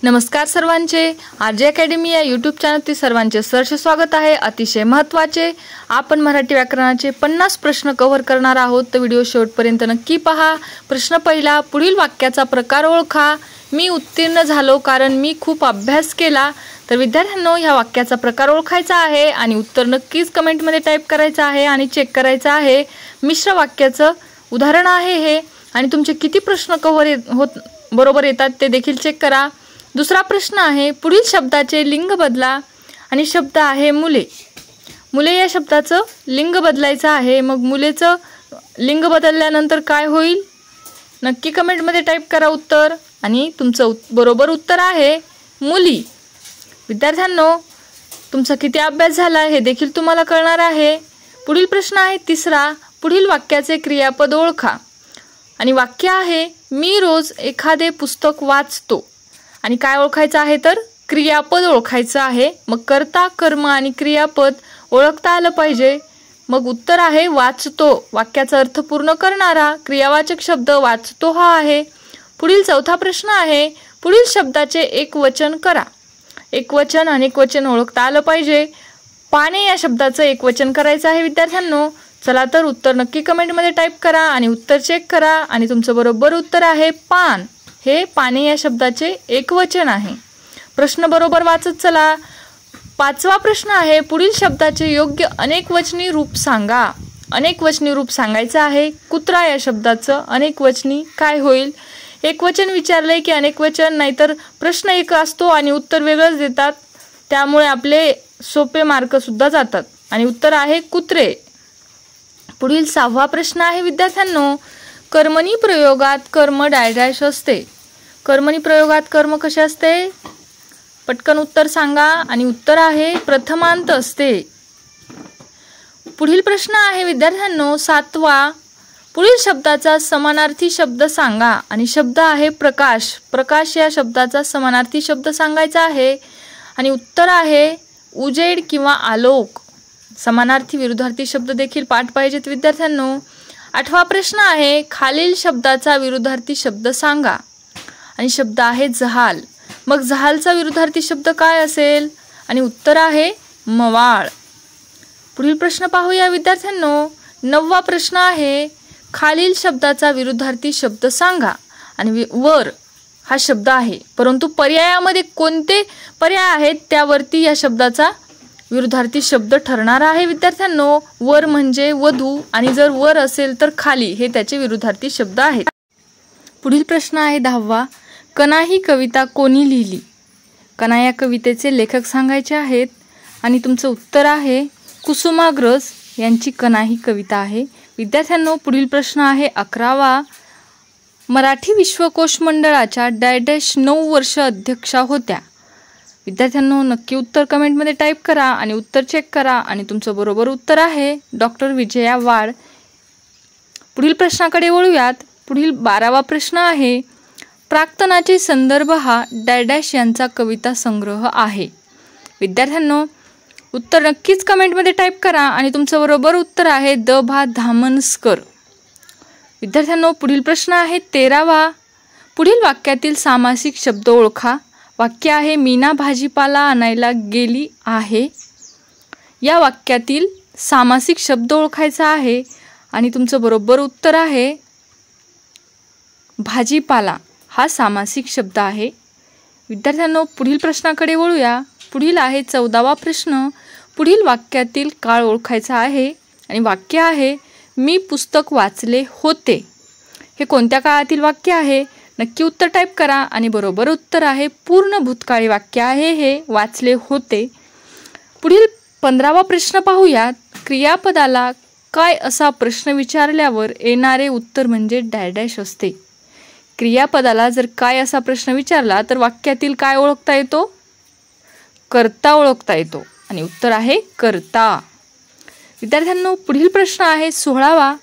नमस्कार सर्वांचे, RJ academy या यूट्यूब चॅनलवरती सर्वांचे सहर्ष स्वागत आहे। अतिशय महत्त्वाचे आपण मराठी व्याकरणाचे 50 प्रश्न कव्हर करणार आहोत, तर व्हिडिओ शेवटपर्यंत नक्की पहा। प्रश्न पहिला, पुढील वाक्याचा प्रकार ओळखा। मी उत्तीर्ण झालो कारण मी खूप अभ्यास केला। तर विद्यार्थ्यांनो, ह्या वाक्याचा प्रकार ओळखायचा आहे आणि उत्तर नक्कीच कमेंटमध्ये टाईप करायचं आहे आणि चेक करायचं आहे। मिश्र वाक्याचं उदाहरण आहे हे, आणि तुमचे किती प्रश्न कव्हर बरोबर येतात ते देखील चेक करा। दुसरा प्रश्न आहे, पुढील शब्दाचे लिंग बदला, आणि शब्द आहे मुले। मुले या शब्दाचं लिंग बदलायचं आहे। मग मुलेचं लिंग बदलल्यानंतर काय होईल? नक्की कमेंटमध्ये टाईप करा उत्तर, आणि तुमचं बरोबर उत्तर आहे मुली। विद्यार्थ्यांनो, तुमचा किती अभ्यास झाला हे देखील तुम्हाला कळणार आहे। पुढील प्रश्न आहे तिसरा, पुढील वाक्याचे क्रियापद ओळखा, आणि वाक्य आहे मी रोज एखादे पुस्तक वाचतो। आणि काय ओळखायचं आहे? तर क्रियापद ओळखायचं आहे। मग कर्ता, कर्म आणि क्रियापद ओळखता आलं पाहिजे। मग उत्तर आहे वाचतो। वाक्याचा अर्थ पूर्ण करणारा क्रियावाचक शब्द वाचतो हा आहे। पुढील चौथा प्रश्न आहे, पुढील शब्दाचे एकवचन करा। एकवचन अनेकवचन ओळखता आलं पाहिजे। पाने या शब्दाचं एकवचन करायचं आहे विद्यार्थ्यांनो। चला तर उत्तर नक्की कमेंटमध्ये टाईप करा आणि उत्तर चेक करा, आणि तुमचं बरोबर उत्तर आहे पान। हे पाने या शब्दाचे एकवचन आहे। प्रश्न बरोबर वाचत चला। पाचवा प्रश्न आहे, पुढील शब्दाचे योग्य अनेकवचनी रूप सांगा। अनेकवचनी रूप सांगायचं आहे। कुत्रा या शब्दाचं अनेकवचनी काय होईल? एकवचन विचारलंय की अनेकवचन, नाहीतर प्रश्न एक असतो आणि उत्तर वेगळंच देतात, त्यामुळे आपले सोपे मार्क सुद्धा जातात, आणि उत्तर आहे कुत्रे। पुढील सहावा प्रश्न आहे विद्यार्थ्यांनो, कर्मणी प्रयोगात कर्म डॅश असते। कर्मणी प्रयोगात कर्म कसे असते? पटकन उत्तर सांगा, आणि उत्तर आहे प्रथमांत असते। पुढील प्रश्न आहे विद्यार्थ्यांनो सातवा, पुढील शब्दाचा समानार्थी शब्द सांगा, आणि शब्द आहे प्रकाश। प्रकाश या शब्दाचा समानार्थी शब्द सांगायचा आहे, आणि उत्तर आहे उजेड किंवा आलोक। समानार्थी विरुद्धार्थी शब्द देखील पाठ पाहिजेत विद्यार्थ्यांनो। आठवा प्रश्न आहे, खालील शब्दाचा विरुद्धार्थी शब्द सांगा, आणि शब्द आहे जहाल। मग जहालचा विरुद्धार्थी शब्द काय असेल? आणि उत्तर आहे मवाळ। पुढील प्रश्न पाहूया विद्यार्थ्यांनो। नववा प्रश्न आहे, खालील शब्दाचा विरुद्धार्थी शब्द सांगा, आणि वर हा शब्द आहे, परंतु पर्यायामध्ये कोणते पर्याय आहेत त्यावरती या शब्दाचा विरुद्धार्थी शब्द ठरणार आहे विद्यार्थ्यांनो। वर म्हणजे वधू, आणि जर वर असेल तर खाली, हे त्याचे विरुद्धार्थी शब्द आहेत। पुढील प्रश्न आहे 10वा, कणा ही कविता कोणी लिहिली? कणा या कवितेचे लेखक सांगायचे आहेत, आणि तुमचं उत्तर आहे कुसुमाग्रज यांची कणा ही कविता आहे। विद्यार्थ्यांनो, पुढील प्रश्न आहे 11वा, मराठी विश्वकोश मंडळाच्या डॅश 9 वर्ष अध्यक्षा होत्या। विद्यार्थ्यांनो, नक्की उत्तर कमेंटमध्ये टाईप करा आणि उत्तर चेक करा, आणि तुमचं बरोबर उत्तर आहे डॉक्टर विजया वाड। पुढील प्रश्नाकडे वळूयात। पुढील 12वा प्रश्न आहे, प्राक्तनाचे संदर्भ हा डॅश यांचा कविता संग्रह आहे। विद्यार्थ्यांनो, उत्तर नक्कीच कमेंटमध्ये टाईप करा, आणि तुमचं बरोबर उत्तर आहे द भा धामनस्कर। विद्यार्थ्यांनो, पुढील प्रश्न आहे 13वा, पुढील वाक्यातील सामासिक शब्द ओळखा। वाक्य आहे मीना भाजीपाला आणायला गेली आहे। या वाक्यातील सामासिक शब्द ओळखायचा आहे, आणि तुमचं बरोबर उत्तर आहे भाजीपाला हा सामासिक शब्द आहे। विद्यार्थ्यांनो, पुढील प्रश्नाकडे वळूया। पुढील आहे 14वा प्रश्न, पुढील वाक्यातील काळ ओळखायचा आहे, आणि वाक्य आहे मी पुस्तक वाचले होते। हे कोणत्या काळातील वाक्य आहे? नक्की उत्तर टाईप करा, आणि बरोबर उत्तर आहे पूर्ण भूतकाळी वाक्य आहे हे, वाचले होते। पुढील 15वा प्रश्न पाहूयात। क्रियापदाला काय असा प्रश्न विचारल्यावर येणारे उत्तर म्हणजे डॅश असते। क्रियापदाला जर काय असा प्रश्न विचारला तर वाक्यातील काय ओळखता येतो? कर्ता ओळखता येतो, आणि उत्तर आहे कर्ता। विद्यार्थ्यांनो, पुढील प्रश्न आहे 16वा,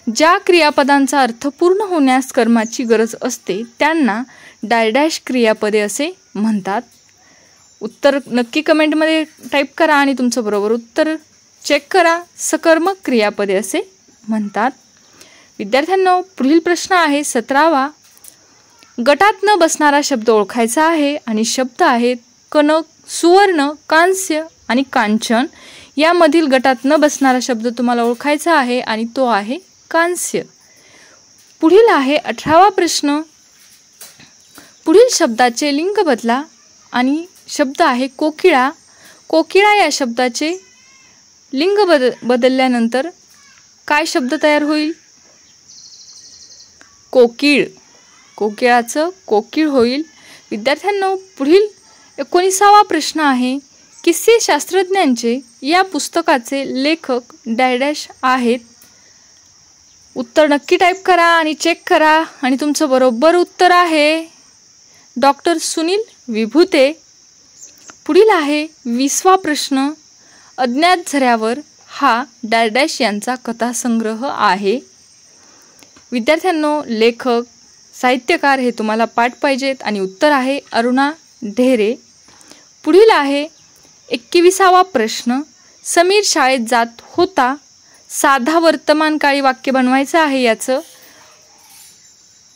ज्या क्रियापदांचा अर्थ पूर्ण होण्यास कर्माची गरज असते त्यांना डॅश क्रियापदे असे म्हणतात। उत्तर नक्की कमेंटमध्ये टाईप करा, आणि तुमचं बरोबर उत्तर चेक करा। सकर्मक क्रियापदे असे म्हणतात। विद्यार्थ्यांनो, पुढील प्रश्न आहे 17वा, गटात न बसणारा शब्द ओळखायचा आहे आणि शब्द आहेत कनक, सुवर्ण, कांस्य आणि कांचन. यामधील गटात न बसणारा शब्द तुम्हाला ओळखायचा आहे आणि तो आहे कांस्य. पुढील आहे 18वा प्रश्न. पुढील शब्दाचे लिंग बदला आणि शब्द आहे कोकिळा. कोकिळा या शब्दाचे लिंग बदलल्यानंतर काय शब्द तयार होईल? कोकिळ. कोकिळाचं कोकिळ होईल. विद्यार्थ्यांनो, पुढील 19वा प्रश्न आहे. किस्से शास्त्रज्ञांचे या पुस्तकाचे लेखक डॅश आहेत. उत्तर नक्की टाईप करा आणि चेक करा आणि तुमचं बरोबर उत्तर आहे डॉक्टर सुनील विभूते. पुढील आहे 20वा प्रश्न. अज्ञात झऱ्यावर हा डॅश यांचा कथासंग्रह आहे. विद्यार्थ्यांनो, लेखक, साहित्यकार हे तुम्हाला पाठ पाहिजेत आणि उत्तर आहे अरुणा ढेरे. पुढील आहे 21वा प्रश्न. समीर शाळेत जात होता. साधा वर्तमानकाळी वाक्य बनवायचं आहे याचं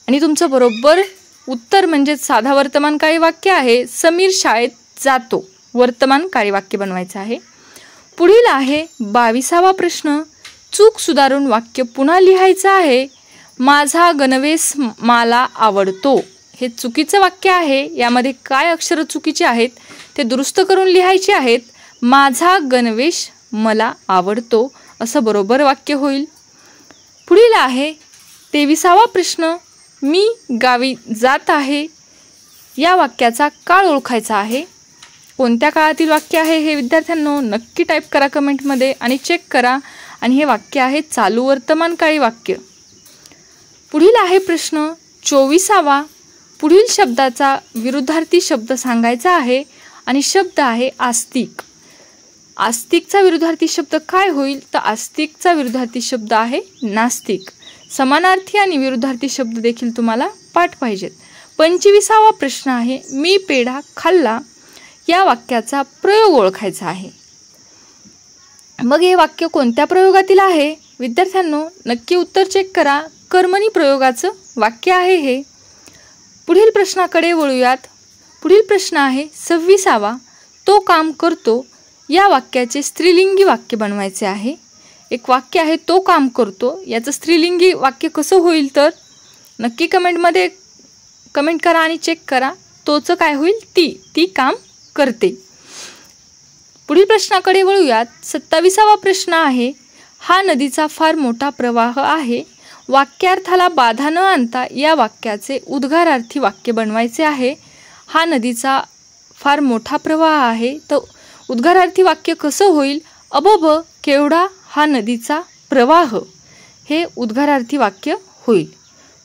आणि तुमचं बरोबर उत्तर म्हणजे साधा वर्तमानकाळी वाक्य आहे समीर शाळेत जातो. वर्तमानकाळी वाक्य बनवायचं आहे. पुढील आहे 22वा प्रश्न. चूक सुधारून वाक्य पुन्हा लिहायचं आहे. माझा गणवेश मला आवडतो. हे चुकीचं वाक्य आहे. यामध्ये काय अक्षरं चुकीची आहेत ते दुरुस्त करून लिहायचे आहेत. माझा गणवेश मला आवडतो असं बरोबर वाक्य होईल. पुढील आहे 23वा प्रश्न. मी गावी जात आहे. या वाक्याचा काळ ओळखायचा आहे. कोणत्या काळातील वाक्य आहे हे विद्यार्थ्यांनो नक्की टाईप करा कमेंटमध्ये आणि चेक करा. आणि हे वाक्य आहे चालू वर्तमानकाळी वाक्य. पुढील आहे प्रश्न 24वा. पुढील शब्दाचा विरुद्धार्थी शब्द सांगायचा आहे आणि शब्द आहे आस्तिक. आस्तिकचा विरुद्धार्थी शब्द काय होईल? तर आस्तिकचा विरुद्धार्थी शब्द आहे नास्तिक. समानार्थी आणि विरुद्धार्थी शब्द देखील तुम्हाला पाठ पाहिजेत. 25वा प्रश्न आहे. मी पेढा खाल्ला. या वाक्याचा प्रयोग ओळखायचा आहे. मग हे वाक्य कोणत्या प्रयोगातील आहे? विद्यार्थ्यांनो, नक्की उत्तर चेक करा. कर्मणी प्रयोगाचं वाक्य आहे हे. पुढील प्रश्नाकडे वळूयात. पुढील प्रश्न आहे 26वा. तो काम करतो. या वाक्याचे स्त्रीलिंगी वाक्य बनवायचे आहे. एक वाक्य आहे तो काम करतो. याचं स्त्रीलिंगी वाक्य कसं होईल तर नक्की कमेंटमध्ये कमेंट करा आणि चेक करा. तोचं काय होईल? ती काम करते. पुढील प्रश्नाकडे वळूयात. 27वा प्रश्न आहे. हा नदीचा फार मोठा प्रवाह आहे. वाक्यार्थाला बाधा न आणता या वाक्याचे उद्गारार्थी वाक्य बनवायचे आहे. हा नदीचा फार मोठा प्रवाह आहे. तर उद्गारार्थी वाक्य कसं होईल? अबब केवढा हा नदीचा प्रवाह. हे उद्गारार्थी वाक्य होईल.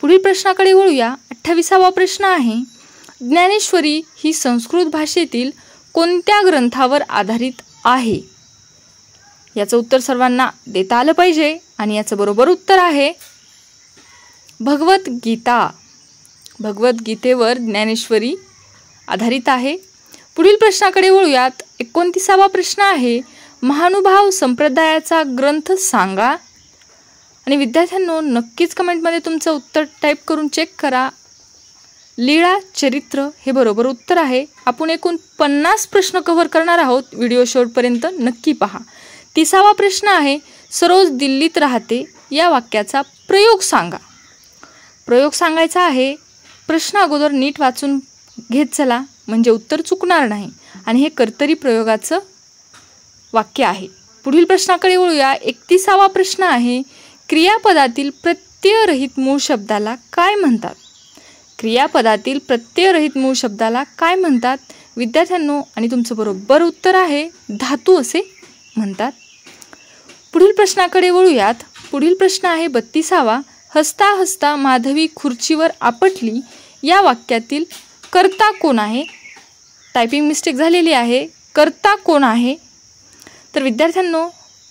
पुढील प्रश्नाकडे वळूया. 28वा प्रश्न आहे. ज्ञानेश्वरी ही संस्कृत भाषेतील कोणत्या ग्रंथावर आधारित आहे? याचं उत्तर सर्वांना देता आलं पाहिजे आणि याचं बरोबर उत्तर आहे भगवद्गीता. भगवद्गीतेवर ज्ञानेश्वरी आधारित आहे. पुढील प्रश्नाकडे वळूयात. 29वा प्रश्न आहे. महानुभाव संप्रदायाचा ग्रंथ सांगा. आणि विद्यार्थ्यांनो, नक्कीच कमेंटमध्ये तुमचं उत्तर टाईप करून चेक करा. लीळा चरित्र हे बरोबर उत्तर आहे. आपण एकूण 50 प्रश्न कव्हर करणार आहोत. व्हिडिओ शेवटपर्यंत नक्की पहा. 30वा प्रश्न आहे. सरोज दिल्लीत राहते. या वाक्याचा प्रयोग सांगा. प्रयोग सांगायचा आहे. प्रश्न अगोदर नीट वाचून घेत चला म्हणजे उत्तर चुकणार नाही. आणि हे कर्तरी प्रयोगाचं वाक्य आहे. पुढील प्रश्नाकडे वळूया. 31वा प्रश्न आहे. क्रियापदातील प्रत्ययरहित मूळ शब्दाला काय म्हणतात? क्रियापदातील प्रत्ययरहित मूळ शब्दाला काय म्हणतात विद्यार्थ्यांनो? आणि तुमचं बरोबर उत्तर आहे धातू असे म्हणतात. पुढील प्रश्नाकडे वळूयात. पुढील प्रश्न आहे 32वा. हसता हसता माधवी खुर्चीवर आपटली. या वाक्यातील कर्ता कोण आहे? टायपिंग मिस्टेक झालेली आहे. कर्ता कोण आहे? तर विद्यार्थ्यांनो,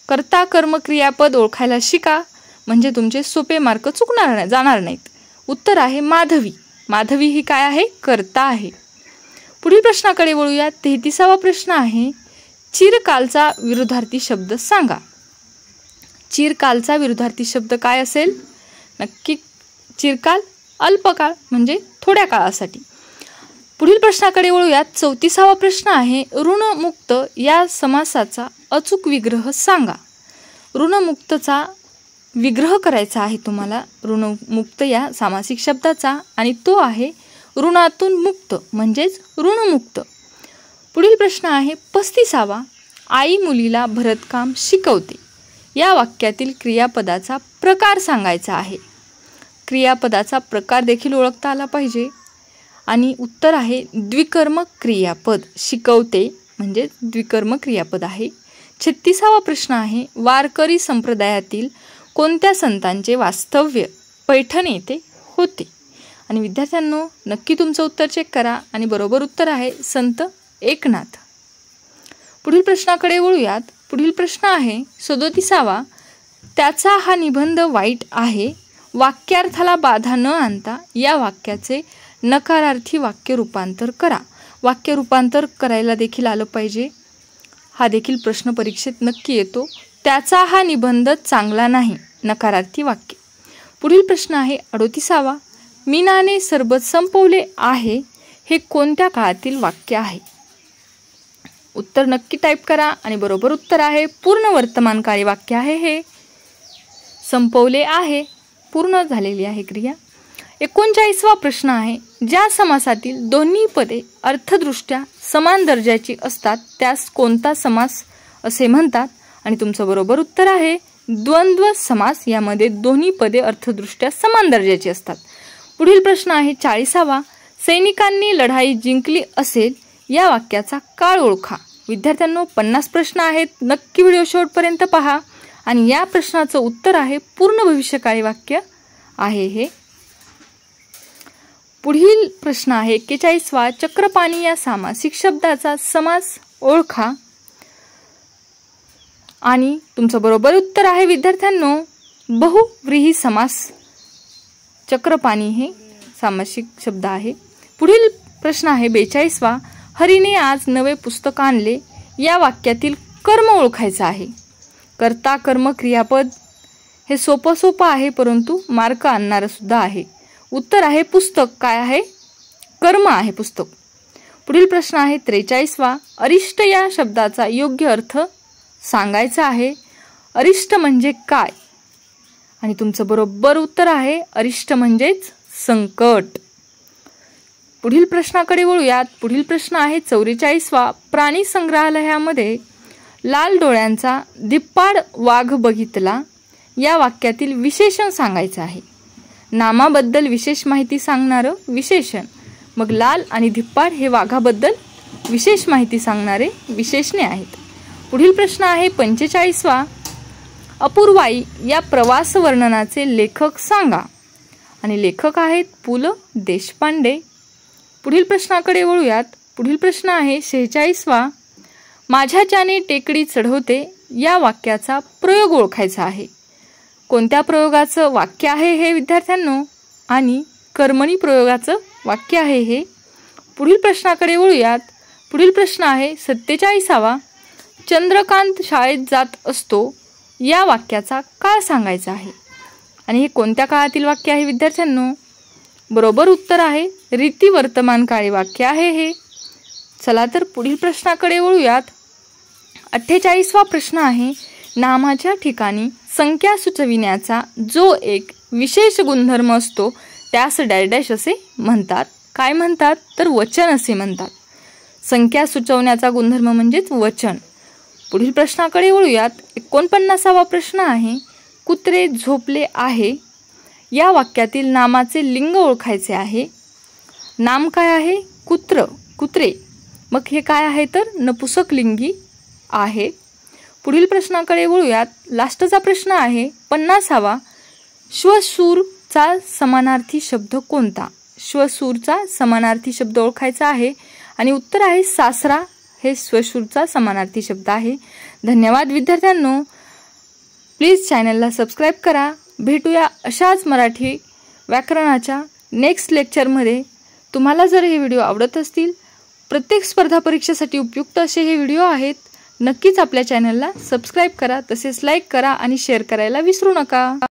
कर्ता कर्म क्रियापद ओळखायला शिका म्हणजे तुमचे सोपे मार्क जाणार नाहीत. उत्तर आहे माधवी. माधवी ही काय आहे? कर्ता आहे. पुढील प्रश्नाकडे वळूया. 33वा प्रश्न आहे. चिरकालचा विरुद्धार्थी शब्द सांगा. चिरकालचा विरुद्धार्थी शब्द काय असेल? नक्की चिरकाल अल्पकाळ म्हणजे थोड्या काळासाठी. पुढील प्रश्नाकडे वळूयात. 34वा प्रश्न आहे, ऋणमुक्त या समासाचा अचूक विग्रह सांगा. ऋणमुक्तचा विग्रह करायचा आहे तुम्हाला ऋणमुक्त या सामासिक शब्दाचा, आणि तो आहे ऋणातून मुक्त म्हणजेच ऋणमुक्त. पुढील प्रश्न आहे 35वा, आई मुलीला भरतकाम शिकवते या वाक्यातील क्रियापदाचा प्रकार सांगायचा आहे. क्रियापदाचा प्रकार देखील ओळखता आला पाहिजे, आणि उत्तर आहे द्विकर्म क्रियापद. शिकवते म्हणजे द्विकर्म क्रियापद आहे. 36वा प्रश्न आहे, वारकरी संप्रदायातील कोणत्या संतांचे वास्तव्य पैठण येथे होते. आणि विद्यार्थ्यांनो, नक्की तुमचं उत्तर चेक करा, आणि बरोबर उत्तर आहे संत एकनाथ. पुढील प्रश्नाकडे वळूयात. पुढील प्रश्न आहे 37वा, त्याचा हा निबंध वाईट आहे वाक्यार्थाला बाधा न आणता या वाक्याचे नकारार्थी वाक्य रूपांतर करा. वाक्य रूपांतर करायला देखील आलं पाहिजे. हा देखील प्रश्न परीक्षेत नक्की येतो. त्याचा हा निबंध चांगला नाही, नकारार्थी वाक्य. पुढील प्रश्न आहे 38वा, मीनाने सरबत संपवले आहे हे कोणत्या काळातील वाक्य आहे. उत्तर नक्की टाईप करा, आणि बरोबर उत्तर आहे पूर्ण वर्तमानकाळी वाक्य आहे हे. संपवले आहे पूर्ण झालेली आहे क्रिया. 39वा प्रश्न आहे, ज्या समासातील दोन्ही पदे अर्थदृष्ट्या समान दर्जाची असतात त्यास कोणता समास असे म्हणतात. आणि तुमचं बरोबर उत्तर आहे द्वंद्व समास. यामध्ये दोन्ही पदे अर्थदृष्ट्या समान दर्जाची असतात. पुढील प्रश्न आहे 40वा, सैनिकांनी लढाई जिंकली असेल या वाक्याचा काळ ओळखा. विद्यार्थ्यांनो, 50 प्रश्न आहेत. नक्की व्हिडिओ शेवटपर्यंत पहा, आणि या प्रश्नाचं उत्तर आहे पूर्ण भविष्यकाळी वाक्य आहे हे. पुढील प्रश्न आहे 41वा, चक्रपाणी या सामासिक शब्दाचा समास ओळखा. आणि तुमचं बरोबर उत्तर आहे विद्यार्थ्यांनो बहुव्रीही समास. चक्रपाणी हे सामासिक शब्द आहे. पुढील प्रश्न आहे 42वा, हरीने आज नवे पुस्तक आणले या वाक्यातील कर्म ओळखायचं आहे. कर्ता कर्म क्रियापद. हे सोपं आहे, परंतु मार्क आणणारं सुद्धा आहे. उत्तर आहे पुस्तक. काय आहे? कर्म आहे पुस्तक. पुढील प्रश्न आहे 43वा, अरिष्ट या शब्दाचा योग्य अर्थ सांगायचा आहे. अरिष्ट म्हणजे काय? आणि तुमचं बरोबर उत्तर आहे अरिष्ट म्हणजेच संकट. पुढील प्रश्नाकडे वळूयात. पुढील प्रश्न आहे 44वा, प्राणी संग्रहालयामध्ये लाल डोळ्यांचा धिप्पाड वाघ बघितला या वाक्यातील विशेषण सांगायचं आहे. नामाबद्दल विशेष माहिती सांगणारं विशेषण. मग लाल आणि धिप्पाड हे वाघाबद्दल विशेष माहिती सांगणारे विशेषणे आहेत. पुढील प्रश्न आहे 45वा, अपूर्वाई या प्रवास वर्णनाचे लेखक सांगा. आणि लेखक आहेत पु ल देशपांडे. पुढील प्रश्नाकडे वळूयात. पुढील प्रश्न आहे 46वा, माझ्याच्याने टेकडी चढवते या वाक्याचा प्रयोग ओळखायचा आहे. कोणत्या प्रयोगाचं वाक्य आहे हे विद्यार्थ्यांनो? आणि कर्मणी प्रयोगाचं वाक्य आहे हे. पुढील प्रश्नाकडे वळूयात. पुढील प्रश्न आहे 47वा, चंद्रकांत शाळेत जात असतो या वाक्याचा काळ सांगायचा आहे. आणि हे कोणत्या काळातील वाक्य आहे विद्यार्थ्यांनो? बरोबर उत्तर आहे रीती वर्तमान काळी वाक्य आहे हे. चला तर पुढील प्रश्नाकडे वळूयात. 48वा प्रश्न आहे, नामाच्या ठिकाणी संख्या सुचविण्याचा जो एक विशेष गुणधर्म असतो त्यास डॅश असे म्हणतात. काय म्हणतात? तर वचन असे म्हणतात. संख्या सुचवण्याचा गुणधर्म म्हणजेच वचन. पुढील प्रश्नाकडे वळूयात. 49वा प्रश्न आहे, कुत्रे झोपले आहे या वाक्यातील नामाचे लिंग ओळखायचे आहे. नाम काय आहे? कुत्र, कुत्रे. मग हे काय आहे? तर नपुसक लिंगी आहे. पुढील प्रश्नाकडे वळूयात. लास्टचा प्रश्न आहे 50वा, श्वशूरचा समानार्थी शब्द कोणता? श्वशूरचा समानार्थी शब्द ओळखायचा आहे. आणि उत्तर आहे सासरा. हे श्वशूरचा समानार्थी शब्द आहे. धन्यवाद विद्यार्थ्यांनो. प्लीज चॅनलला सबस्क्राईब करा. भेटूया अशाच मराठी व्याकरणाच्या नेक्स्ट लेक्चरमध्ये. तुम्हाला जर हे व्हिडिओ आवडत असतील, प्रत्येक स्पर्धा परीक्षेसाठी उपयुक्त असे हे व्हिडिओ आहेत, नक्कीच आपल्या चॅनलला सबस्क्राईब करा, तसेच लाईक करा आणि शेअर करायला विसरू नका.